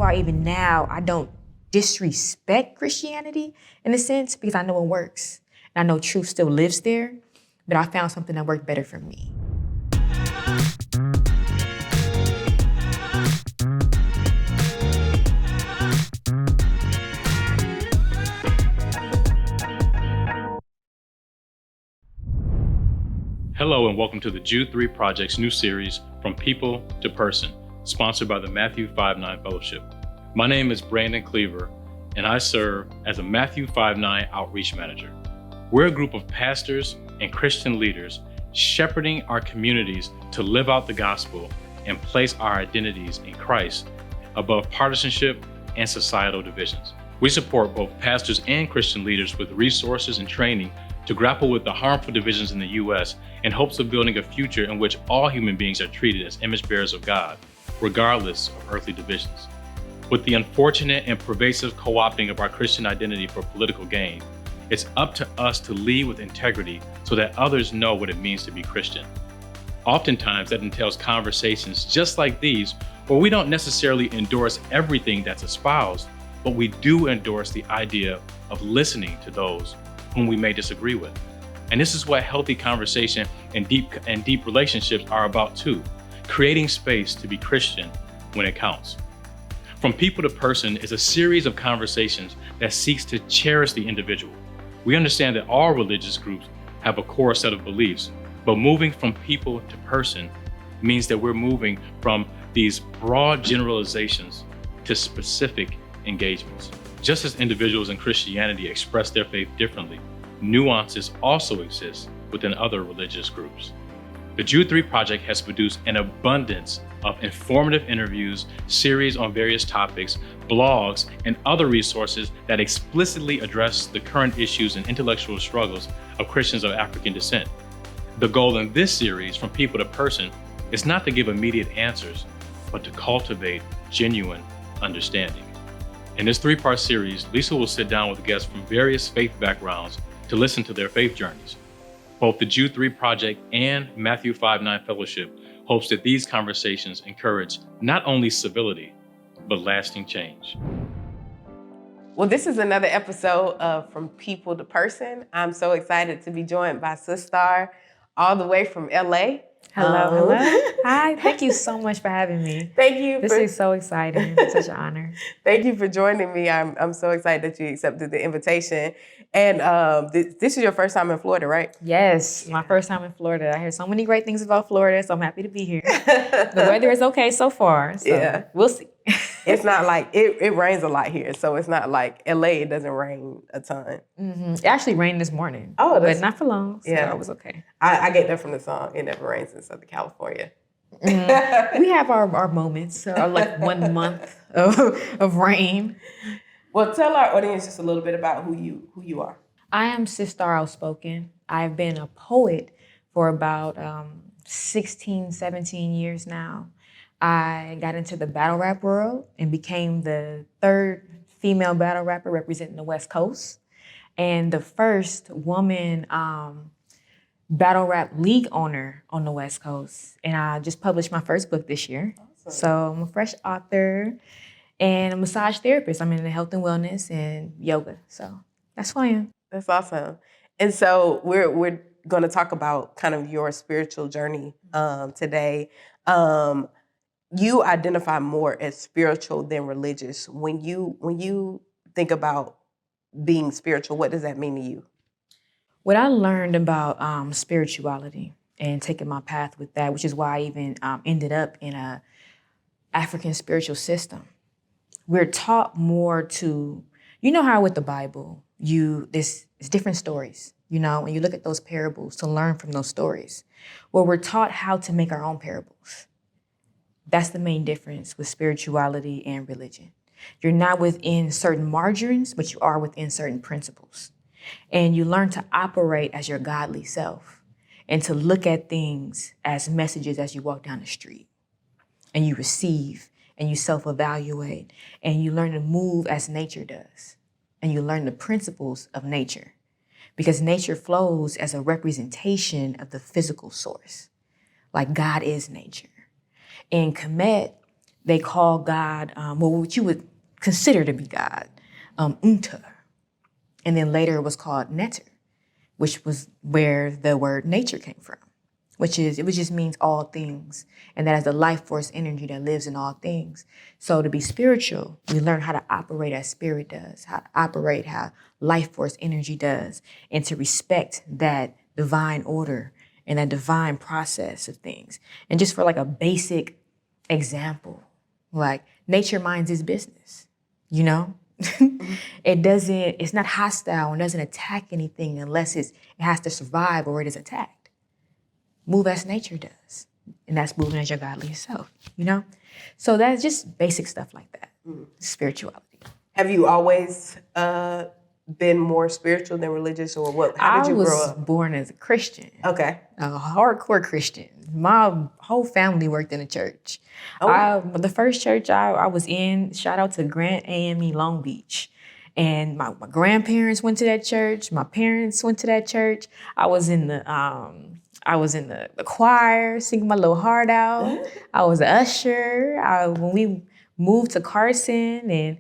why even now I don't disrespect Christianity in a sense, because I know it works. And I know truth still lives there, but I found something that worked better for me. Hello and welcome to the Jude 3 Project's new series, From People to Person, sponsored by the Matthew 5-9 Fellowship. My name is Brandon Cleaver, and I serve as a Matthew 5-9 Outreach Manager. We're a group of pastors and Christian leaders shepherding our communities to live out the gospel and place our identities in Christ above partisanship and societal divisions. We support both pastors and Christian leaders with resources and training to grapple with the harmful divisions in the U.S. in hopes of building a future in which all human beings are treated as image bearers of God, regardless of earthly divisions. With the unfortunate and pervasive co-opting of our Christian identity for political gain, it's up to us to lead with integrity so that others know what it means to be Christian. Oftentimes, that entails conversations just like these, where we don't necessarily endorse everything that's espoused, but we do endorse the idea of listening to those whom we may disagree with. And this is what healthy conversation and deep relationships are about too, creating space to be Christian when it counts. From People to Person is a series of conversations that seeks to cherish the individual. We understand that all religious groups have a core set of beliefs, but moving from people to person means that we're moving from these broad generalizations to specific engagements. Just as individuals in Christianity express their faith differently, nuances also exist within other religious groups. The Jude 3 Project has produced an abundance of informative interviews, series on various topics, blogs, and other resources that explicitly address the current issues and intellectual struggles of Christians of African descent. The goal in this series, From People to Person, is not to give immediate answers, but to cultivate genuine understanding. In this 3-part series, Lisa will sit down with guests from various faith backgrounds to listen to their faith journeys. Both the Jude 3 Project and Matthew 5-9 Fellowship hopes that these conversations encourage not only civility, but lasting change. Well, this is another episode of From People to Person. I'm so excited to be joined by Sistar all the way from LA. Hello. Hi, thank you so much for having me. Thank you. This is so exciting. It's such an honor. Thank you for joining me. I'm so excited that you accepted the invitation. And this is your first time in Florida, right? Yes, my first time in Florida. I heard so many great things about Florida, so I'm happy to be here. The weather is okay so far, so we'll see. It's not like, it rains a lot here, so it's not like LA, it doesn't rain a ton. Mm-hmm. It actually rained this morning, but not for long, so it was okay. I get that from the song, It Never Rains in Southern California. Mm-hmm. We have our moments, like 1 month of rain. Well, tell our audience just a little bit about who you are. I am Sistar Outspoken. I've been a poet for about 16, 17 years now. I got into the battle rap world and became the 3rd female battle rapper representing the West Coast and the first woman battle rap league owner on the West Coast. And I just published my first book this year. Awesome. So I'm a fresh author and a massage therapist. I'm in health and wellness and yoga. So that's who I am. That's awesome. And so we're going to talk about kind of your spiritual journey today. You identify more as spiritual than religious. When you think about being spiritual, what does that mean to you? What I learned about spirituality and taking my path with that, which is why I even ended up in a African spiritual system. We're taught more to, you know how with the Bible, it's different stories, when you look at those parables to learn from those stories. Well, we're taught how to make our own parables. That's the main difference with spirituality and religion. You're not within certain margins, but you are within certain principles. And you learn to operate as your godly self and to look at things as messages as you walk down the street. And you receive and you self-evaluate and you learn to move as nature does. And you learn the principles of nature because nature flows as a representation of the physical source. Like God is nature. In Kemet, they call God, what you would consider to be God, Unter. And then later it was called Neter, which was where the word nature came from, which just means all things. And that is the life force energy that lives in all things. So to be spiritual, we learn how to operate as spirit does, how to operate how life force energy does, and to respect that divine order and that divine process of things. And just for like a basic example, like nature minds its business, you know? It's not hostile and doesn't attack anything unless it has to survive or it is attacked. Move as nature does. And that's moving as your godly self, you know? So that's just basic stuff like that. Spirituality. Have you always been more spiritual than religious, or what? How did you grow up? I was born as a Christian. Okay. A hardcore Christian. My whole family worked in the church. Oh. The first church I was in, shout out to Grant AME Long Beach. And my grandparents went to that church. My parents went to that church. I was in the choir, singing my little heart out. I was an usher. When we moved to Carson, and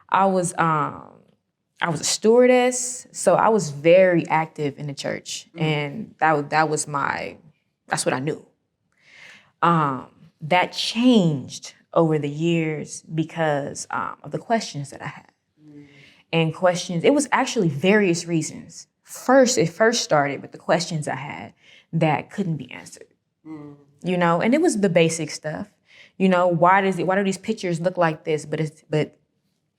I was a stewardess. So I was very active in the church, and that's what I knew. That changed over the years because of the questions that I had. And questions, it was actually various reasons. It first started with the questions I had that couldn't be answered. You know, and it was the basic stuff. You know, why do these pictures look like this, but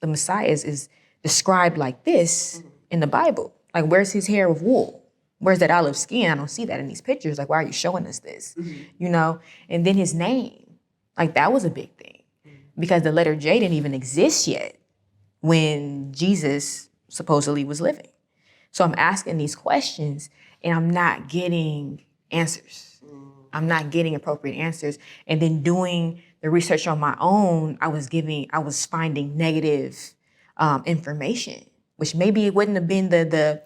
the Messiah is described like this in the Bible? Like, where's his hair of wool? Where's that olive skin? I don't see that in these pictures. Like, why are you showing us this? You know, and then his name, like that was a big thing because the letter J didn't even exist yet when Jesus supposedly was living. So I'm asking these questions and I'm not getting answers. I'm not getting appropriate answers. And then doing the research on my own, I was finding negative information, which maybe it wouldn't have been the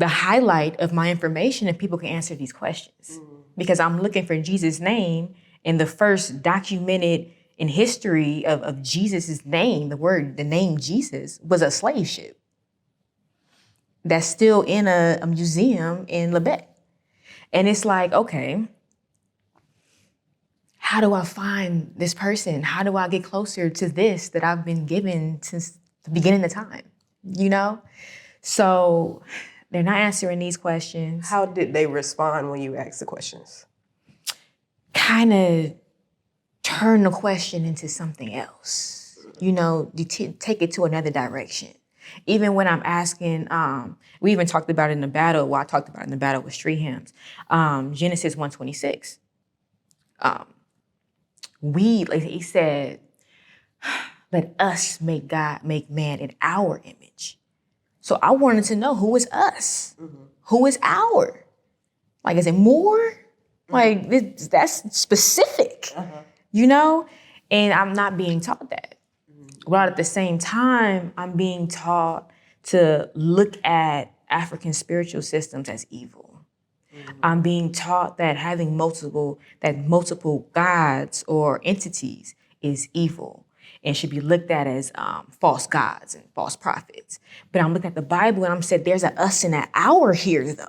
highlight of my information if people can answer these questions. Because I'm looking for Jesus' name, and the first documented in history of Jesus' name, the name Jesus, was a slave ship that's still in a museum in Lubeck. And it's like, okay, how do I find this person? How do I get closer to this that I've been given since the beginning of time? You know? So they're not answering these questions. How did they respond when you asked the questions? Kind of turn the question into something else. You know, you take it to another direction. Even when I'm asking, we even talked about it in the battle. Well, I talked about it in the battle with street hymns. Genesis 1:26. He said, let us make man in our image. So I wanted to know, who is us? Who is our? Like, is it more? Like, that's specific, you know? And I'm not being taught that. But at the same time, I'm being taught to look at African spiritual systems as evil. I'm being taught that having multiple gods or entities is evil and should be looked at as false gods and false prophets. But I'm looking at the Bible and I'm said, there's an us and an our here, though.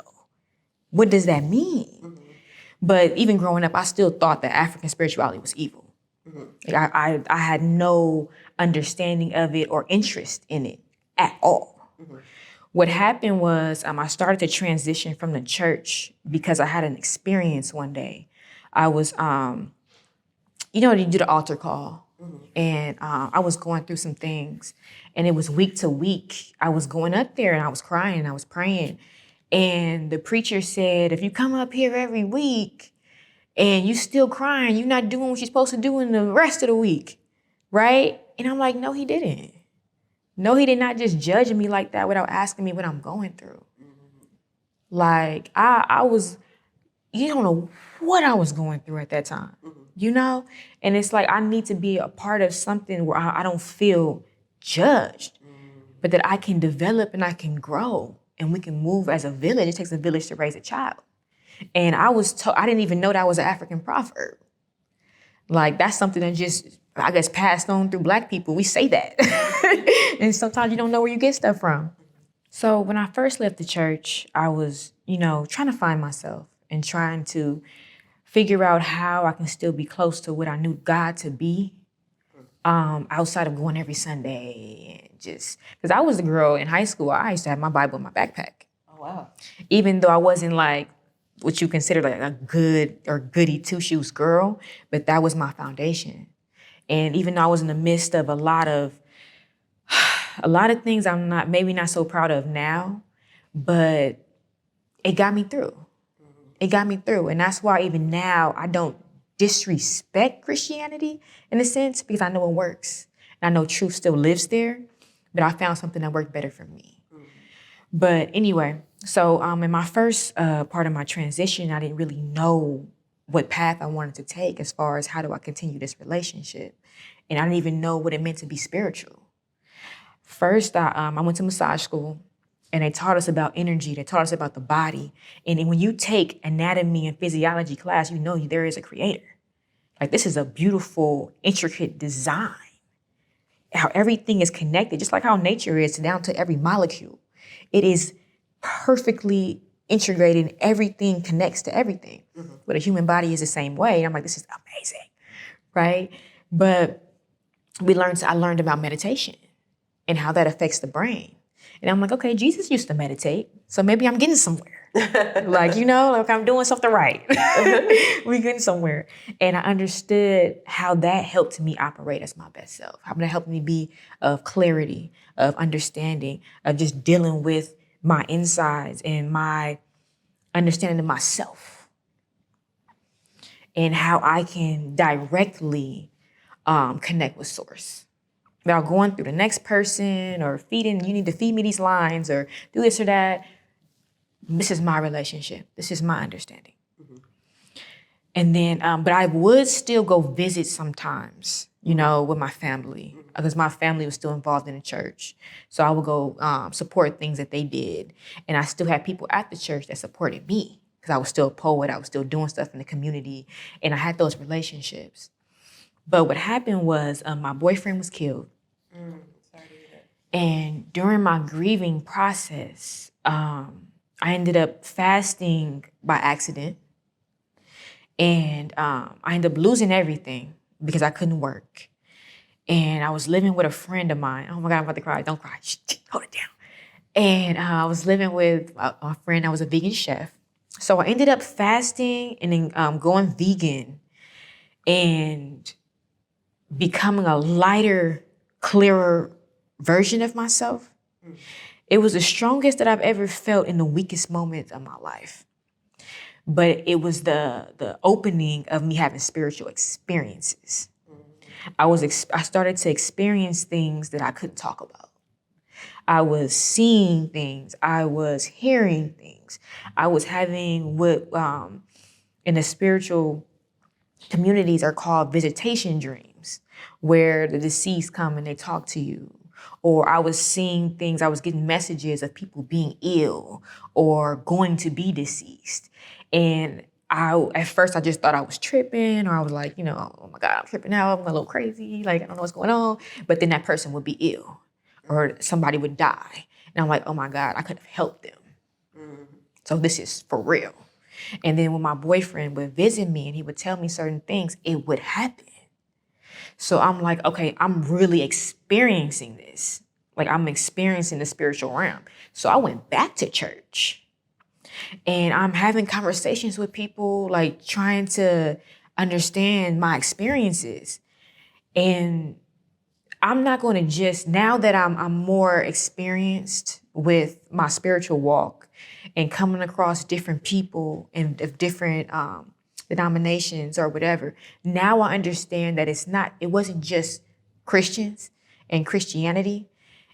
What does that mean? But even growing up, I still thought that African spirituality was evil. Like I had no understanding of it or interest in it at all. What happened was I started to transition from the church because I had an experience one day. I was, you do the altar call. And I was going through some things. And it was week to week. I was going up there and I was crying and I was praying. And the preacher said, if you come up here every week and you still crying, you're not doing what you're supposed to do in the rest of the week, right? And I'm like, no, he didn't. No, he did not just judge me like that without asking me what I'm going through. Like, I was, you don't know what I was going through at that time, you know? And it's like, I need to be a part of something where I don't feel judged, but that I can develop and I can grow and we can move as a village. It takes a village to raise a child. And I was told, I didn't even know that was an African proverb. Like, that's something that just I guess, passed on through Black people. We say that. And sometimes you don't know where you get stuff from. So when I first left the church, I was, trying to find myself and trying to figure out how I can still be close to what I knew God to be, outside of going every Sunday. And just because I was a girl in high school, I used to have my Bible in my backpack. Oh, wow. Even though I wasn't like what you consider like a good or goody two-shoes girl, but that was my foundation. And even though I was in the midst of a lot of things I'm maybe not so proud of now, but it got me through. It got me through. And that's why even now I don't disrespect Christianity in a sense, because I know it works. And I know truth still lives there, but I found something that worked better for me. But anyway, so in my first part of my transition, I didn't really know what path I wanted to take as far as how do I continue this relationship. And I didn't even know what it meant to be spiritual. First, I went to massage school, and they taught us about energy. They taught us about the body. And when you take anatomy and physiology class, you know there is a creator. Like, this is a beautiful, intricate design. How everything is connected, just like how nature is down to every molecule. It is perfectly integrated, and everything connects to everything. Mm-hmm. But a human body is the same way. And I'm like, this is amazing, right? But I learned about meditation and how that affects the brain. And I'm like, okay, Jesus used to meditate, so maybe I'm getting somewhere. like I'm doing something right. We're getting somewhere. And I understood how that helped me operate as my best self, how that helped me be of clarity, of understanding, of just dealing with my insides and my understanding of myself, and how I can directly connect with source. Without going through the next person or you need to feed me these lines or do this or that. This is my relationship. This is my understanding. Mm-hmm. And then, but I would still go visit sometimes, with my family, because my family was still involved in the church. So I would go support things that they did. And I still had people at the church that supported me, because I was still a poet. I was still doing stuff in the community, and I had those relationships. But what happened was my boyfriend was killed. Sorry to hear that. And during my grieving process, I ended up fasting by accident. And I ended up losing everything because I couldn't work. And I was living with a friend of mine. Oh my God, I'm about to cry. Don't cry. Shh, hold it down. And I was living with a friend. I was a vegan chef. So I ended up fasting and then going vegan and becoming a lighter, clearer version of myself. It was the strongest that I've ever felt in the weakest moments of my life. But it was the opening of me having spiritual experiences. I started to experience things that I couldn't talk about. I was seeing things. I was hearing things. I was having what in the spiritual communities are called visitation dreams, where the deceased come and they talk to you. Or I was seeing things, I was getting messages of people being ill or going to be deceased. And at first I just thought I was tripping, or I was like, oh my God, I'm tripping out, I'm a little crazy, like I don't know what's going on. But then that person would be ill or somebody would die. And I'm like, oh my God, I could have helped them. Mm-hmm. So this is for real. And then when my boyfriend would visit me and he would tell me certain things, it would happen. So I'm like, okay, I'm really experiencing this. Like, I'm experiencing the spiritual realm. So I went back to church and I'm having conversations with people, like trying to understand my experiences. And I'm not going to just, now that I'm more experienced with my spiritual walk and coming across different people and of different denominations or whatever, now I understand that it wasn't just Christians and Christianity.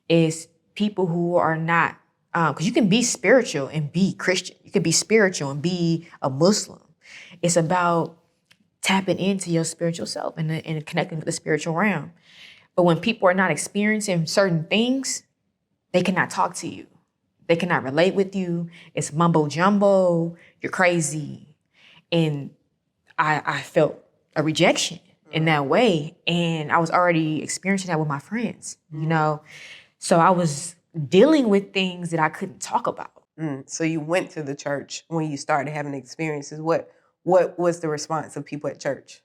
It's people who are not, because you can be spiritual and be Christian. You can be spiritual and be a Muslim. It's about tapping into your spiritual self and connecting with the spiritual realm. But when people are not experiencing certain things, they cannot talk to you. They cannot relate with you. It's mumbo jumbo. You're crazy. And I felt a rejection. in that way. And I was already experiencing that with my friends, So I was dealing with things that I couldn't talk about. So you went to the church when you started having experiences. What was the response of people at church?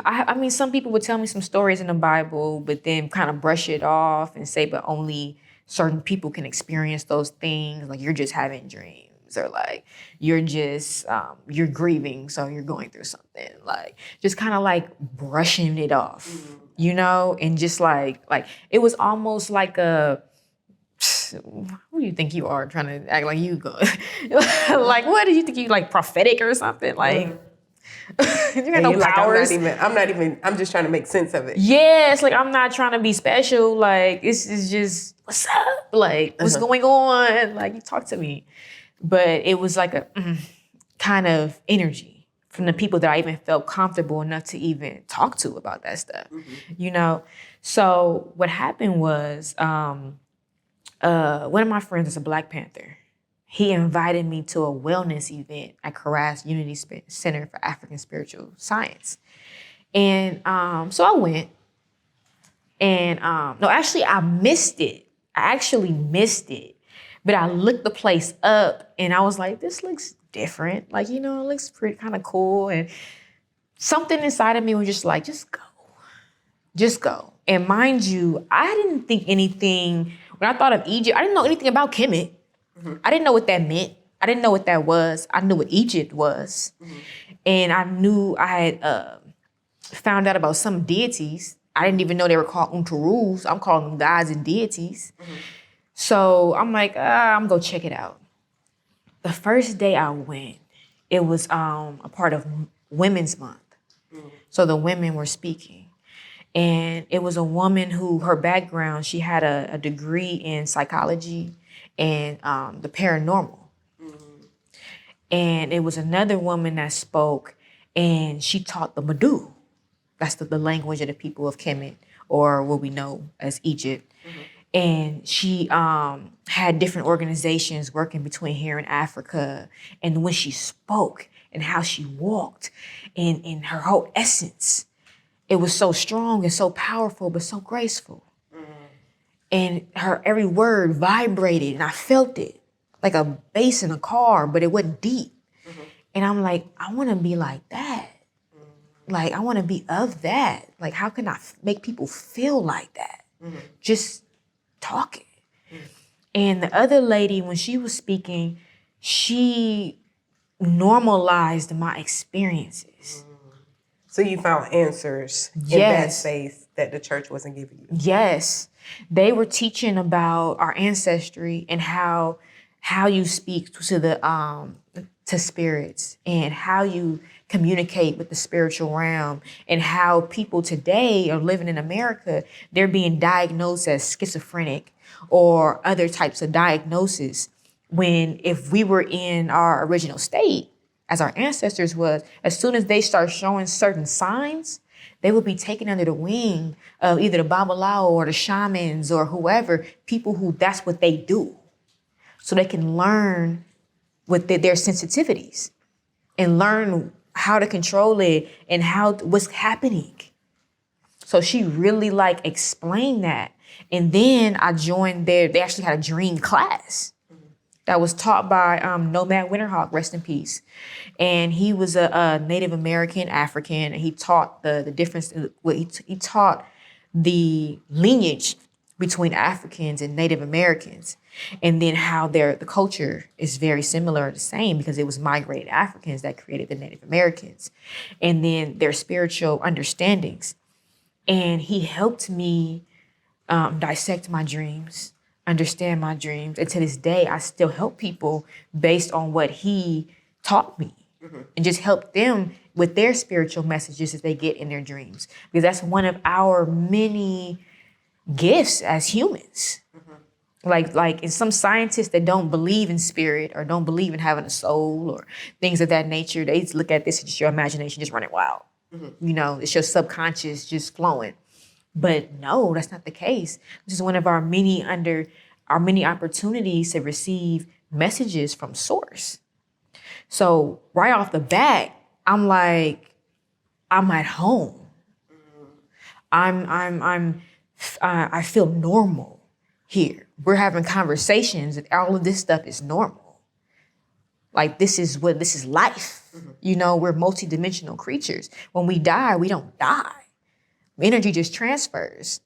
I mean, some people would tell me some stories in the Bible, but then kind of brush it off and say, but only certain people can experience those things. Like, you're just having dreams, or like, you're just, you're grieving, so you're going through something. Like, just kind of like brushing it off, and just like, it was almost like a, who do you think you are trying to act like you go? Like, what do you think you like, prophetic or something? Like, you got no powers. I'm just trying to make sense of it. Yeah, it's like, I'm not trying to be special. Like, this is just, what's up? Like, what's going on? Like, you talk to me. But it was like a kind of energy from the people that I even felt comfortable enough to even talk to about that stuff, So what happened was, one of my friends is a Black Panther. He invited me to a wellness event at Karas Unity Center for African Spiritual Science. And so I went. And no, actually, I missed it. I actually missed it. But I looked the place up and I was like, this looks different. Like, it looks pretty kind of cool. And something inside of me was just like, just go. Just go. And mind you, I didn't think anything, when I thought of Egypt, I didn't know anything about Kemet. I didn't know what that meant. I didn't know what that was. I knew what Egypt was. And I knew I had found out about some deities. I didn't even know they were called Unturus. I'm calling them gods and deities. So I'm like, I'm going to go check it out. The first day I went, it was a part of Women's Month. So the women were speaking. And it was a woman who, her background, she had a degree in psychology and the paranormal. And it was another woman that spoke, and she taught the Madu. That's the language of the people of Kemet, or what we know as Egypt. And she had different organizations working between here and Africa. And when she spoke and how she walked and in her whole essence, it was so strong and so powerful, but so graceful. And her every word vibrated, and I felt it like a bass in a car, but it wasn't deep. And I'm like, I want to be like that. Like, I want to be of that. Like, how can I make people feel like that? Just talking. And the other lady, when she was speaking, she normalized my experiences. So you found answers in that space that the church wasn't giving you. Yes. They were teaching about our ancestry and how you speak to the to spirits and how you communicate with the spiritual realm, and how people today are living in America, they're being diagnosed as schizophrenic or other types of diagnoses, when if we were in our original state, as our ancestors was, as soon as they start showing certain signs, they would be taken under the wing of either the Babalawo or the shamans or whoever, people who that's what they do. So they can learn with their sensitivities and learn how to control it and what's happening. So she really explained that. And then I joined they actually had a dream class that was taught by Nomad Winterhawk, rest in peace. And he was a Native American African, and he taught the difference. He taught the lineage between Africans and Native Americans, and then how the culture is very similar, the same, because it was migrated Africans that created the Native Americans, and then their spiritual understandings. And he helped me dissect my dreams, understand my dreams. And to this day, I still help people based on what he taught me, and just help them with their spiritual messages that they get in their dreams. Because that's one of our many gifts as humans. Like in some scientists that don't believe in spirit or don't believe in having a soul or things of that nature, they just look at this as just your imagination just running wild. It's your subconscious just flowing. But no, that's not the case. This is one of our many opportunities to receive messages from source. So right off the bat, I'm like, I'm at home. I feel normal here. We're having conversations and all of this stuff is normal. Like this is life. You know, we're multidimensional creatures. When we die, we don't die. Energy just transfers.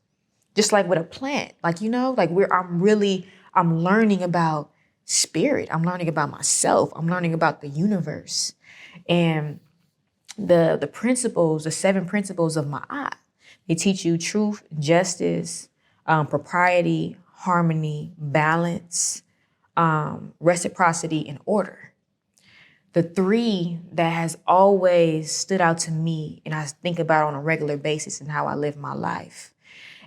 Just like with a plant. Like, you know, like I'm learning about spirit. I'm learning about myself. I'm learning about the universe. And the principles, the 7 principles of Ma'at, they teach you truth, justice, propriety, harmony, balance, reciprocity, and order. The 3 that has always stood out to me and I think about on a regular basis and how I live my life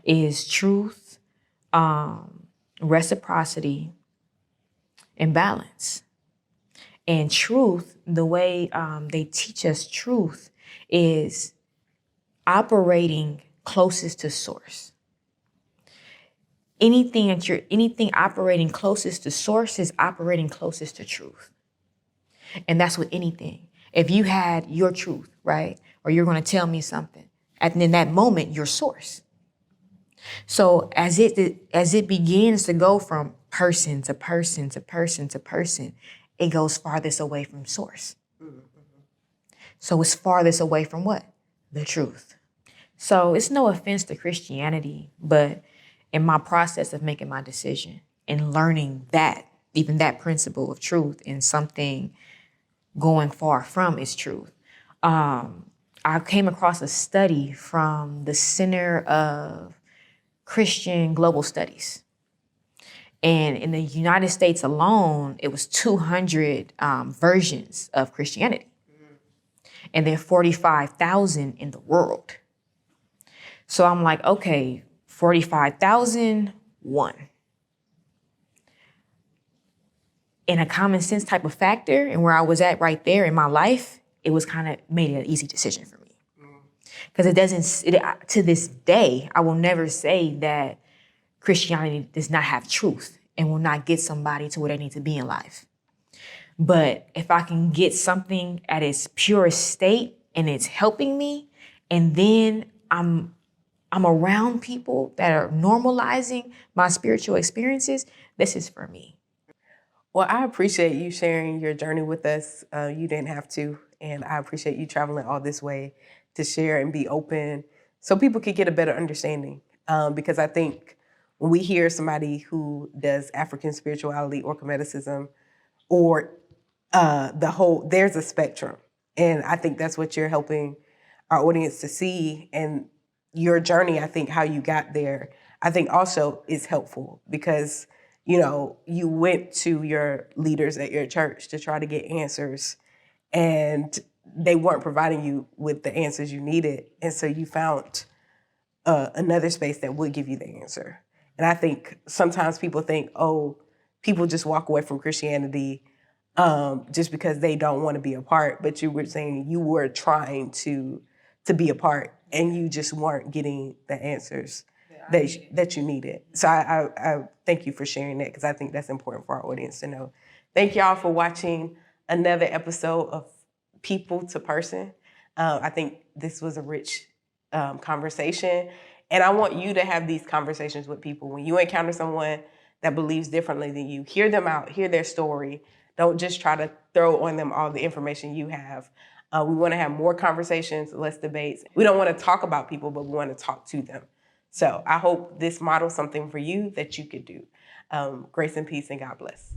is truth, reciprocity, and balance. And truth, the way they teach us truth is operating closest to source. Anything operating closest to source is operating closest to truth. And that's with anything. If you had your truth, right? Or you're going to tell me something, and in that moment, your source. So as it begins to go from person to person to person to person, it goes farthest away from source. So it's farthest away from what? The truth. So it's no offense to Christianity, but in my process of making my decision and learning that, even that principle of truth in something going far from its truth, I came across a study from the Center of Christian Global Studies. And in the United States alone, it was 200 versions of Christianity. And there are 45,000 in the world. So I'm like, okay, 45,000, 1. In a common sense type of factor and where I was at right there in my life, it was kind of made it an easy decision for me. Because to this day, I will never say that Christianity does not have truth and will not get somebody to where they need to be in life. But if I can get something at its purest state and it's helping me, and then I'm around people that are normalizing my spiritual experiences, this is for me. Well, I appreciate you sharing your journey with us. You didn't have to, and I appreciate you traveling all this way to share and be open so people could get a better understanding. Because I think when we hear somebody who does African spirituality or Hermeticism or there's a spectrum. And I think that's what you're helping our audience to see. And your journey, I think how you got there, I think also is helpful because, you know, you went to your leaders at your church to try to get answers and they weren't providing you with the answers you needed. And so you found another space that would give you the answer. And I think sometimes people think, oh, people just walk away from Christianity just because they don't want to be a part. But you were saying you were trying to be a part and you just weren't getting the answers that you needed. So I thank you for sharing that because I think that's important for our audience to know. Thank y'all for watching another episode of People to Person. I think this was a rich conversation. And I want you to have these conversations with people. When you encounter someone that believes differently than you, hear them out, hear their story. Don't just try to throw on them all the information you have. We want to have more conversations, less debates. We don't want to talk about people, but we want to talk to them. So I hope this models something for you that you could do. Grace and peace and God bless.